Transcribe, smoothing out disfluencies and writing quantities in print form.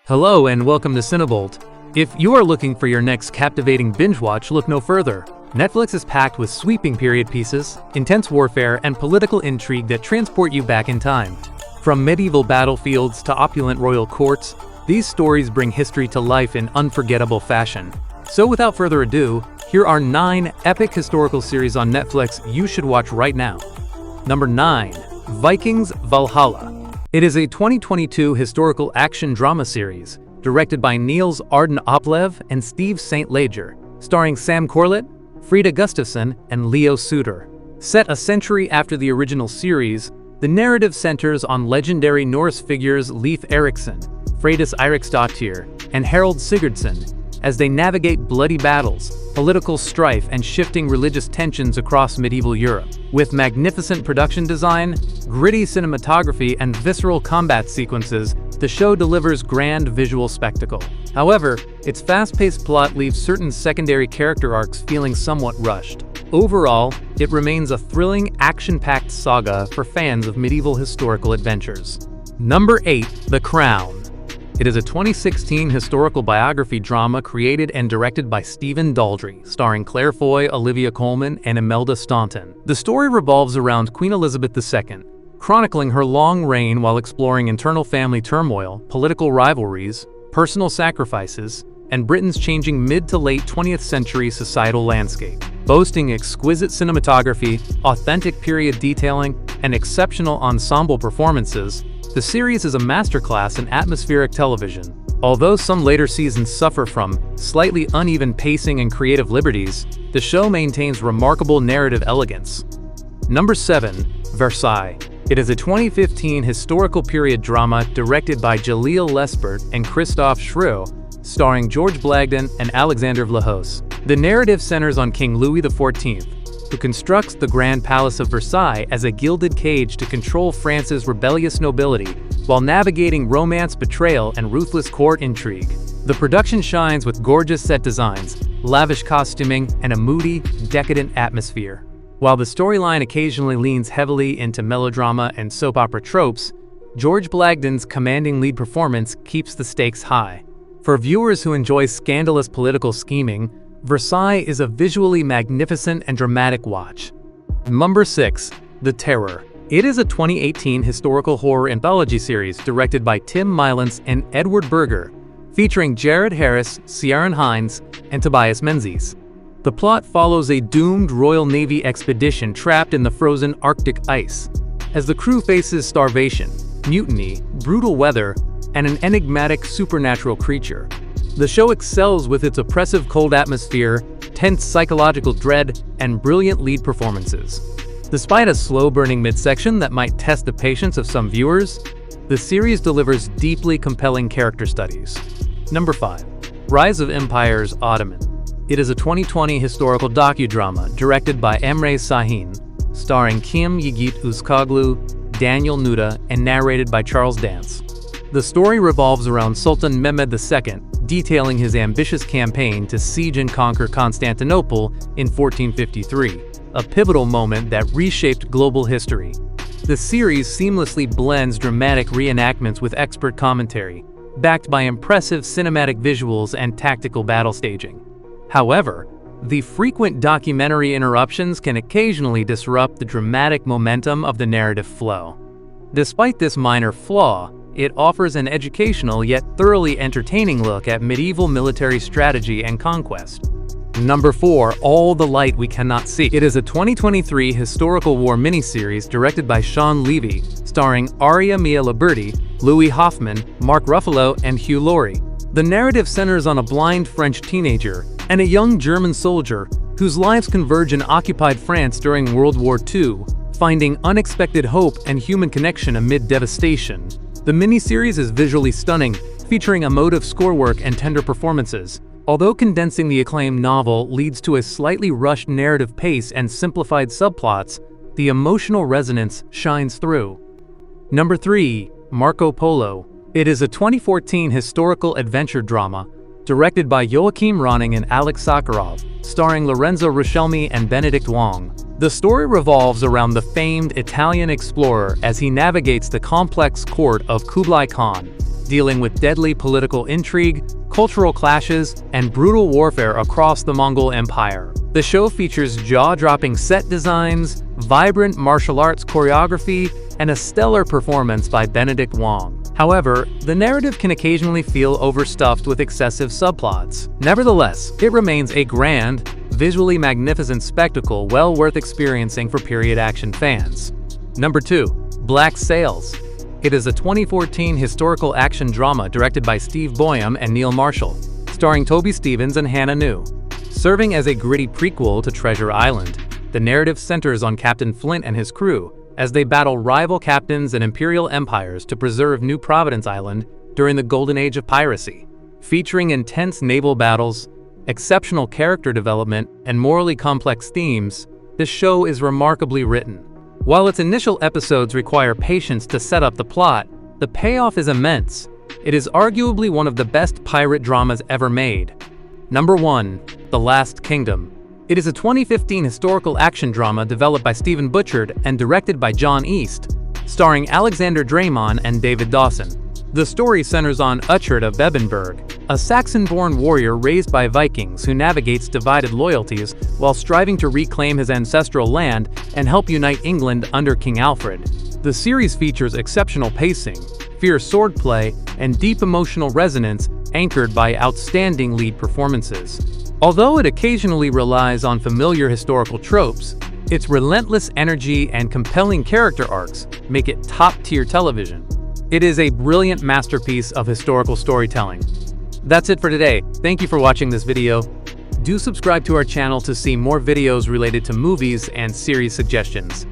Hello and welcome to CineBolt. If you are looking for your next captivating binge watch, look no further. Netflix is packed with sweeping period pieces, intense warfare, and political intrigue that transport you back in time. From medieval battlefields to opulent royal courts, these stories bring history to life in unforgettable fashion. So without further ado, here are 9 epic historical series on Netflix you should watch right now. Number 9. Vikings Valhalla. It is a 2022 historical action drama series directed by Niels Arden Oplev and Steve St. Leger, starring Sam Corlett, Frida Gustafsson, and Leo Suter. Set a century after the original series, the narrative centers on legendary Norse figures Leif Erikson, Freydis Eiríksdóttir, and Harold Sigurdsson as they navigate bloody battles, political strife, and shifting religious tensions across medieval Europe. With magnificent production design, gritty cinematography, and visceral combat sequences, the show delivers grand visual spectacle. However, its fast-paced plot leaves certain secondary character arcs feeling somewhat rushed. Overall, it remains a thrilling, action-packed saga for fans of medieval historical adventures. Number 8. The Crown. It is a 2016 historical biography drama created and directed by Stephen Daldry, starring Claire Foy, Olivia Colman, and Imelda Staunton. The story revolves around Queen Elizabeth II, chronicling her long reign while exploring internal family turmoil, political rivalries, personal sacrifices, and Britain's changing mid to late 20th century societal landscape. Boasting exquisite cinematography, authentic period detailing, and exceptional ensemble performances, the series is a masterclass in atmospheric television. Although some later seasons suffer from slightly uneven pacing and creative liberties, the show maintains remarkable narrative elegance. Number 7. Versailles. It is a 2015 historical period drama directed by Jaleel Lespert and Christophe Schreau, starring George Blagden and Alexander Vlahos. The narrative centers on King Louis XIV, who constructs the Grand Palace of Versailles as a gilded cage to control France's rebellious nobility, while navigating romance, betrayal, and ruthless court intrigue. The production shines with gorgeous set designs, lavish costuming, and a moody, decadent atmosphere. While the storyline occasionally leans heavily into melodrama and soap opera tropes, George Blagden's commanding lead performance keeps the stakes high. For viewers who enjoy scandalous political scheming, Versailles is a visually magnificent and dramatic watch. Number 6. The Terror. It is a 2018 historical horror anthology series directed by Tim Milans and Edward Berger, featuring Jared Harris, Ciarán Hinds, and Tobias Menzies. The plot follows a doomed Royal Navy expedition trapped in the frozen Arctic ice, as the crew faces starvation, mutiny, brutal weather, and an enigmatic supernatural creature. The show excels with its oppressive cold atmosphere, tense psychological dread, and brilliant lead performances. Despite a slow-burning midsection that might test the patience of some viewers, the series delivers deeply compelling character studies. Number 5. Rise of Empires Ottoman. It is a 2020 historical docudrama directed by Emre Sahin, starring Kim Yiğit Özkoglu, Daniel Nuda, and narrated by Charles Dance. The story revolves around Sultan Mehmed II, detailing his ambitious campaign to siege and conquer Constantinople in 1453, a pivotal moment that reshaped global history. The series seamlessly blends dramatic reenactments with expert commentary, backed by impressive cinematic visuals and tactical battle staging. However, the frequent documentary interruptions can occasionally disrupt the dramatic momentum of the narrative flow. Despite this minor flaw, it offers an educational yet thoroughly entertaining look at medieval military strategy and conquest. Number 4. All the Light We Cannot See. It is a 2023 historical war miniseries directed by Sean Levy, starring Aria Mia Liberti, Louis Hoffman, Mark Ruffalo, and Hugh Laurie. The narrative centers on a blind French teenager and a young German soldier whose lives converge in occupied France during World War II, finding unexpected hope and human connection amid devastation. The miniseries is visually stunning, featuring emotive scorework and tender performances. Although condensing the acclaimed novel leads to a slightly rushed narrative pace and simplified subplots, the emotional resonance shines through. Number 3. Marco Polo. It is a 2014 historical adventure drama directed by Joachim Ronning and Alex Sakharov, starring Lorenzo Ruscelmi and Benedict Wong. The story revolves around the famed Italian explorer as he navigates the complex court of Kublai Khan, dealing with deadly political intrigue, cultural clashes, and brutal warfare across the Mongol Empire. The show features jaw-dropping set designs, vibrant martial arts choreography, and a stellar performance by Benedict Wong. However, the narrative can occasionally feel overstuffed with excessive subplots. Nevertheless, it remains a grand, visually magnificent spectacle well worth experiencing for period action fans. Number 2. Black Sails. It is a 2014 historical action drama directed by Steve Boyum and Neil Marshall, starring Toby Stephens and Hannah New. Serving as a gritty prequel to Treasure Island, the narrative centers on Captain Flint and his crew as they battle rival captains and imperial empires to preserve New Providence Island during the golden age of piracy. Featuring intense naval battles, exceptional character development, and morally complex themes, this show is remarkably written. While its initial episodes require patience to set up the plot, the payoff is immense. It is arguably one of the best pirate dramas ever made. Number 1. The Last Kingdom. It is a 2015 historical action drama developed by Stephen Butchard and directed by John East, starring Alexander Draymond and David Dawson. The story centers on Uchard of Bebbanburg, a Saxon-born warrior raised by Vikings who navigates divided loyalties while striving to reclaim his ancestral land and help unite England under King Alfred. The series features exceptional pacing, fierce swordplay, and deep emotional resonance anchored by outstanding lead performances. Although it occasionally relies on familiar historical tropes, its relentless energy and compelling character arcs make it top-tier television. It is a brilliant masterpiece of historical storytelling. That's it for today. Thank you for watching this video. Do subscribe to our channel to see more videos related to movies and series suggestions.